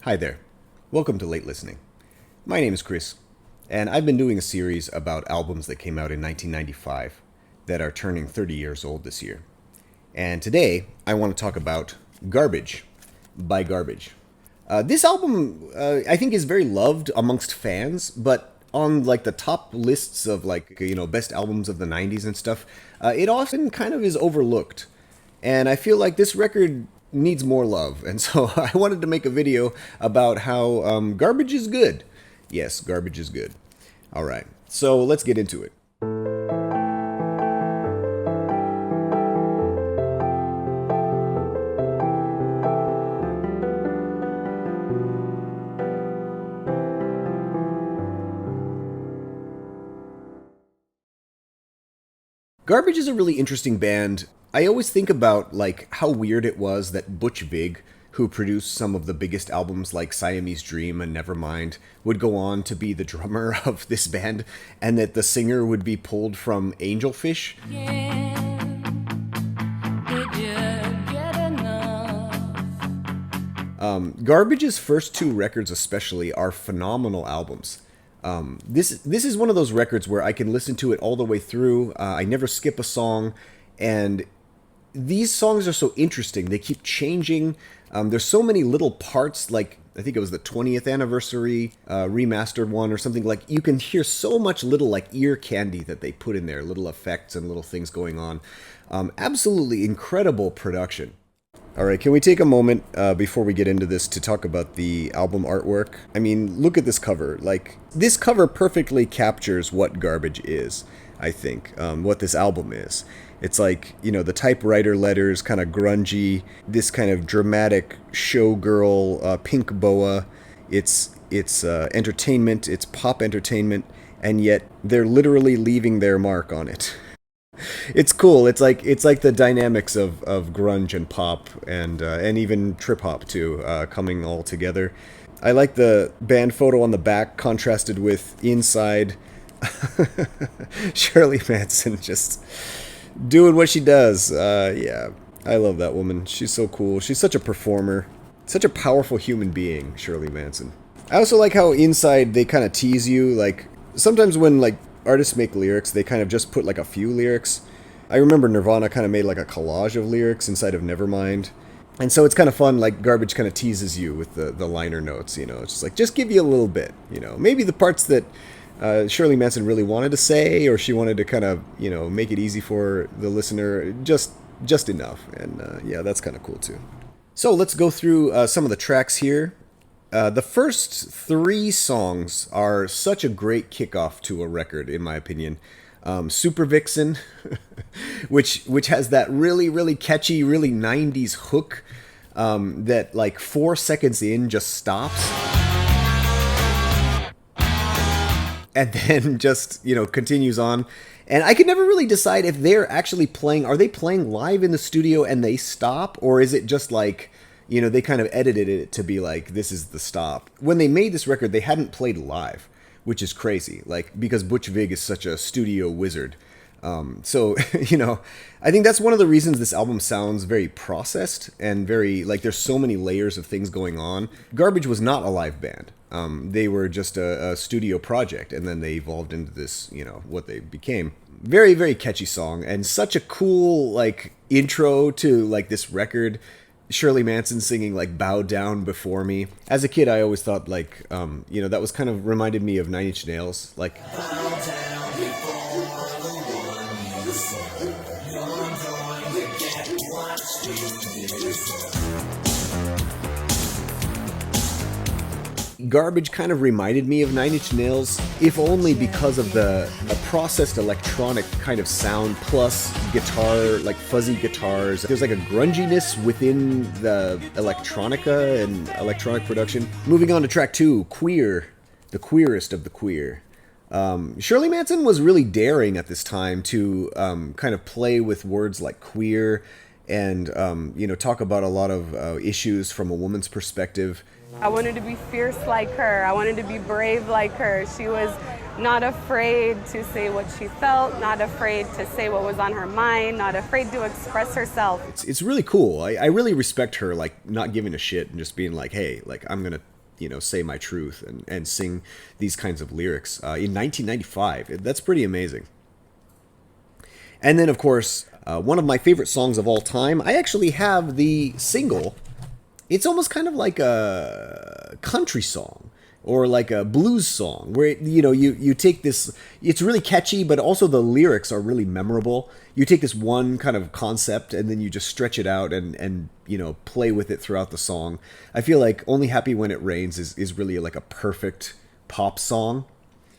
Hi there. Welcome to Late Listening. My name is Chris, and I've been doing a series about albums that came out in 1995 that are turning 30 years old this year. And today, I want to talk about Garbage by Garbage. This album, I think, is very loved amongst fans, but on like the top lists of best albums of the 90s and stuff, it often kind of is overlooked. And I feel like this record needs more love. And so I wanted to make a video about how Garbage is good. Yes, Garbage is good. All right, so let's get into it. Garbage is a really interesting band. I always think about like how weird it was that Butch Vig, who produced some of the biggest albums like Siamese Dream and Nevermind, would go on to be the drummer of this band, and that the singer would be pulled from Angelfish. Garbage's first two records especially are phenomenal albums. This is one of those records where I can listen to it all the way through. I never skip a song, and these songs are so interesting. They keep changing. There's so many little parts, like I think it was the 20th anniversary remastered one or something. Like you can hear so much little like ear candy that they put in there, little effects and little things going on. Absolutely incredible production. All right, can we take a moment before we get into this to talk about the album artwork? I mean, look at this cover. Like, this cover perfectly captures what Garbage is, I think, what this album is. It's like, you know, the typewriter letters, kind of grungy, this kind of dramatic showgirl, pink boa. It's entertainment, it's pop entertainment, and yet they're literally leaving their mark on it. It's cool. It's like the dynamics of grunge and pop and even trip hop too, coming all together. I like the band photo on the back contrasted with inside. Shirley Manson just doing what she does. Yeah, I love that woman. She's so cool. She's such a performer, such a powerful human being, Shirley Manson. I also like how inside they kind of tease you. Like sometimes when like artists make lyrics, they kind of just put like a few lyrics. I remember Nirvana kind of made like a collage of lyrics inside of Nevermind. And so it's kind of fun, like Garbage kind of teases you with the liner notes, you know. It's just like, just give you a little bit, you know. Maybe the parts that Shirley Manson really wanted to say, or she wanted to kind of, you know, make it easy for the listener, just enough. And yeah, that's kind of cool too. So let's go through some of the tracks here. The first three songs are such a great kickoff to a record, in my opinion. Super Vixen, which has that really, really catchy, really 90s hook that like 4 seconds in just stops. And then just, you know, continues on. And I can never really decide if they're actually playing, are they playing live in the studio and they stop? Or is it just like, you know, they kind of edited it to be like, this is the stop. When they made this record, they hadn't played live, which is crazy. Like, because Butch Vig is such a studio wizard. So, you know, I think that's one of the reasons this album sounds very processed and very, like, there's so many layers of things going on. Garbage was not a live band. They were just a studio project, and then they evolved into this, you know, what they became. Very, very catchy song, and such a cool, like, intro to, like, this record. Shirley Manson singing like "Bow Down Before Me." As a kid, I always thought like, you know, that was kind of reminded me of Nine Inch Nails. Like, bow down before the one you serve. You're going to get what you deserve. Garbage kind of reminded me of Nine Inch Nails, if only because of the processed electronic kind of sound plus guitar, like fuzzy guitars. There's like a grunginess within the electronica and electronic production. Moving on to track 2, Queer, the queerest of the queer. Shirley Manson was really daring at this time to kind of play with words like queer and, you know, talk about a lot of issues from a woman's perspective. I wanted to be fierce like her. I wanted to be brave like her. She was not afraid to say what she felt, not afraid to say what was on her mind, not afraid to express herself. It's really cool. I really respect her, like, not giving a shit and just being like, hey, like, I'm gonna, say my truth and sing these kinds of lyrics in 1995. That's pretty amazing. And then, of course, one of my favorite songs of all time, I actually have the single. It's almost kind of like a country song or like a blues song where, you take this, it's really catchy, but also the lyrics are really memorable. You take this one kind of concept and then you just stretch it out and play with it throughout the song. I feel like Only Happy When It Rains is really like a perfect pop song.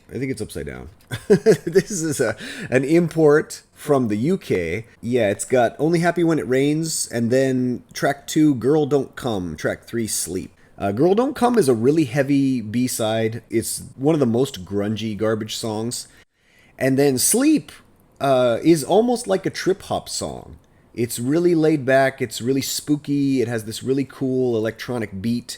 I think it's upside down. This is an import from the UK. Yeah, it's got Only Happy When It Rains, and then track 2, Girl Don't Come, track 3, Sleep. Girl Don't Come is a really heavy B-side. It's one of the most grungy Garbage songs. And then Sleep is almost like a trip-hop song. It's really laid back, it's really spooky, it has this really cool electronic beat.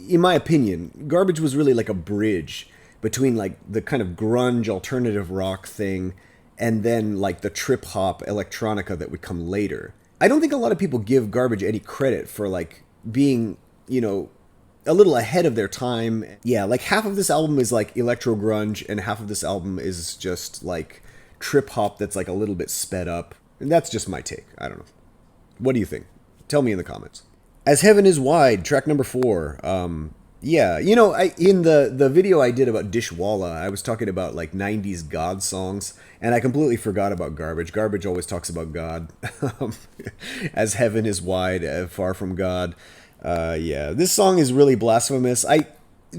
In my opinion, Garbage was really like a bridge between like the kind of grunge alternative rock thing and then like the trip hop electronica that would come later. I don't think a lot of people give Garbage any credit for like being, a little ahead of their time. Yeah, like half of this album is like electro grunge and half of this album is just like trip hop that's like a little bit sped up. And that's just my take. I don't know. What do you think? Tell me in the comments. As Heaven Is Wide, track number 4. Yeah, in the video I did about Dishwalla, I was talking about like 90s God songs, and I completely forgot about Garbage. Garbage always talks about God. As Heaven Is Wide, Far From God. Yeah, this song is really blasphemous.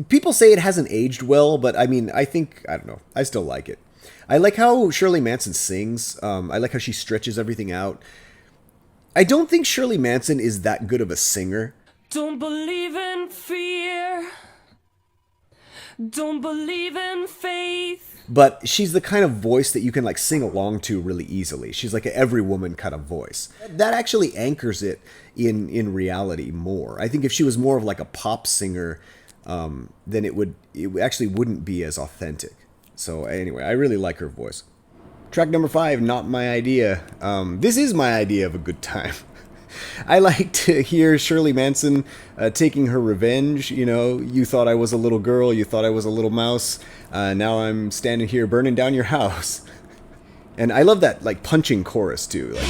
People say it hasn't aged well, but I mean, I don't know, I still like it. I like how Shirley Manson sings. I like how she stretches everything out. I don't think Shirley Manson is that good of a singer. Don't believe in fear. Don't believe in faith. But she's the kind of voice that you can like sing along to really easily. She's like an every woman kind of voice. That actually anchors it in reality more. I think if she was more of like a pop singer, then it actually wouldn't be as authentic. So anyway, I really like her voice. Track number 5, Not My Idea. This is my idea of a good time. I like to hear Shirley Manson taking her revenge. You thought I was a little girl, you thought I was a little mouse. Now I'm standing here burning down your house. And I love that like punching chorus too. Like,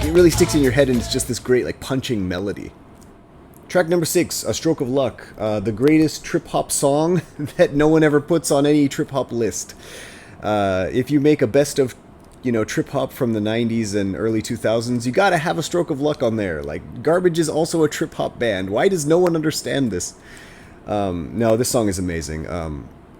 it really sticks in your head, and it's just this great like punching melody. Track number 6, A Stroke of Luck, the greatest trip-hop song that no one ever puts on any trip-hop list. If you make a best of, trip-hop from the 90s and early 2000s, you gotta have A Stroke of Luck on there. Like, Garbage is also a trip-hop band. Why does no one understand this? No, this song is amazing.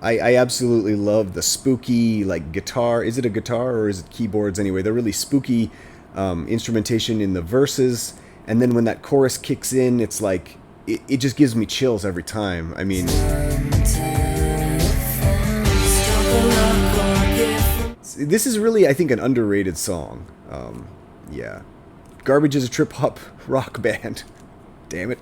I absolutely love the spooky, like, guitar. Is it a guitar or is it keyboards? Anyway, the really spooky instrumentation in the verses. And then when that chorus kicks in, it's like, it just gives me chills every time. I mean, this is really, I think, an underrated song. Yeah. Garbage is a trip-hop rock band. Damn it.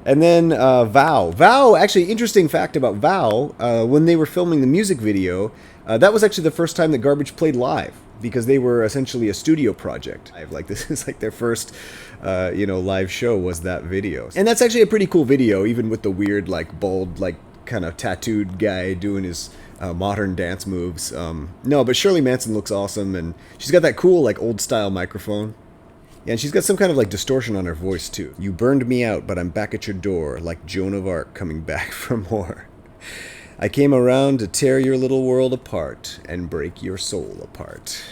And then Vow. Vow, actually, interesting fact about Vow, when they were filming the music video, that was actually the first time that Garbage played live, because they were essentially a studio project. Like, this is like their first, live show was that video. And that's actually a pretty cool video, even with the weird, like, bald, like, kind of tattooed guy doing his modern dance moves. No, but Shirley Manson looks awesome, and she's got that cool, like, old-style microphone. Yeah, and she's got some kind of, like, distortion on her voice, too. You burned me out, but I'm back at your door, like Joan of Arc coming back for more. I came around to tear your little world apart and break your soul apart.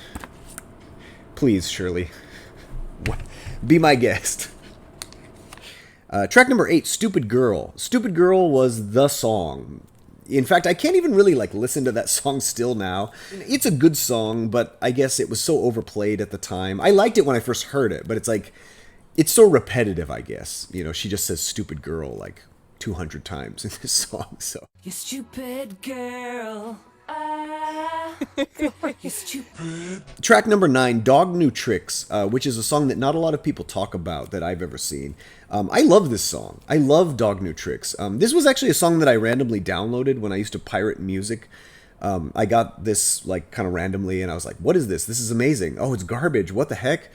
Please, Shirley, be my guest. Track number 8, Stupid Girl. Stupid Girl was the song. In fact, I can't even really like listen to that song still now. It's a good song, but I guess it was so overplayed at the time. I liked it when I first heard it, but it's like, it's so repetitive, I guess. She just says stupid girl like 200 times in this song, so. You stupid girl. Ah. Track number 9, Dog New Tricks, which is a song that not a lot of people talk about that I've ever seen. I love this song. I love Dog New Tricks. This was actually a song that I randomly downloaded when I used to pirate music. I got this like kind of randomly, and I was like, "What is this? This is amazing! Oh, it's garbage! What the heck?"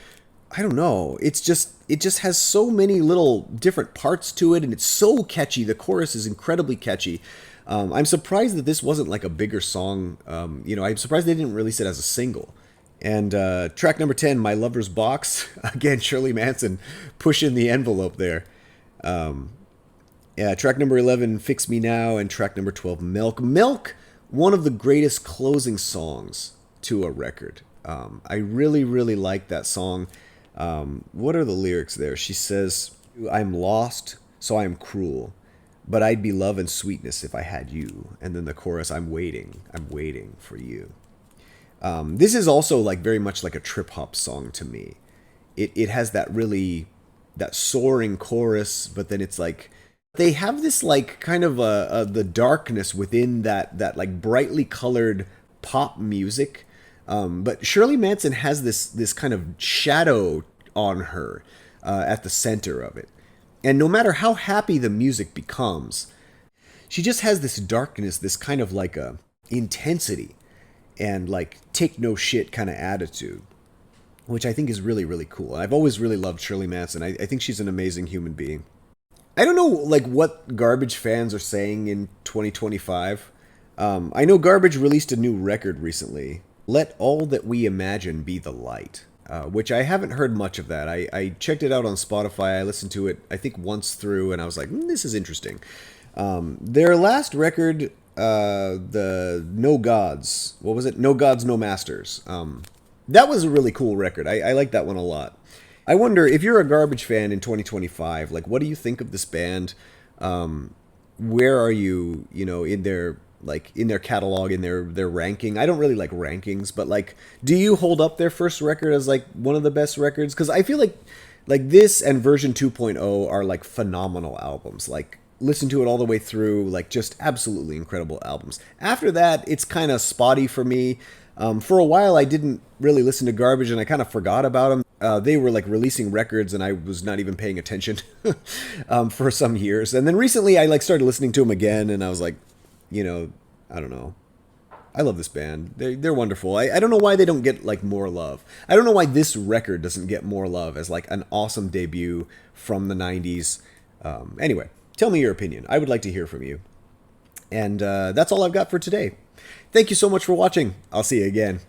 I don't know. It just has so many little different parts to it, and it's so catchy. The chorus is incredibly catchy. I'm surprised that this wasn't like a bigger song. I'm surprised they didn't release it as a single. And track number 10, My Lover's Box. Again, Shirley Manson pushing the envelope there. Track number 11, Fix Me Now, and track number 12, Milk. Milk, one of the greatest closing songs to a record. I really, really like that song. What are the lyrics there? She says, I'm lost, so I am cruel, but I'd be love and sweetness if I had you. And then the chorus, I'm waiting for you. This is also like very much like a trip hop song to me. It has that soaring chorus, but then it's like, they have this like kind of the darkness within that like brightly colored pop music. But Shirley Manson has this kind of shadow on her at the center of it. And no matter how happy the music becomes, she just has this darkness, this kind of like a intensity and like take no shit kind of attitude, which I think is really, really cool. I've always really loved Shirley Manson. I think she's an amazing human being. I don't know like what Garbage fans are saying in 2025. I know Garbage released a new record recently, Let All That We Imagine Be the Light, which I haven't heard much of that. I checked it out on Spotify. I listened to it, I think, once through, and I was like, this is interesting. Their last record, the No Gods, what was it? No Gods, No Masters. That was a really cool record. I like that one a lot. I wonder, if you're a Garbage fan in 2025, like, what do you think of this band? Where are you, in their catalog, in their ranking? I don't really like rankings, but like, do you hold up their first record as like one of the best records? Because I feel like this and Version 2.0 are like phenomenal albums. Like, listen to it all the way through, like just absolutely incredible albums. After that, it's kind of spotty for me. For a while, I didn't really listen to Garbage, and I kind of forgot about them. They were like releasing records, and I was not even paying attention for some years. And then recently, I like started listening to them again, and I was like, I don't know. I love this band. They're wonderful. I don't know why they don't get like more love. I don't know why this record doesn't get more love as like an awesome debut from the 90s. Anyway, tell me your opinion. I would like to hear from you. And that's all I've got for today. Thank you so much for watching. I'll see you again.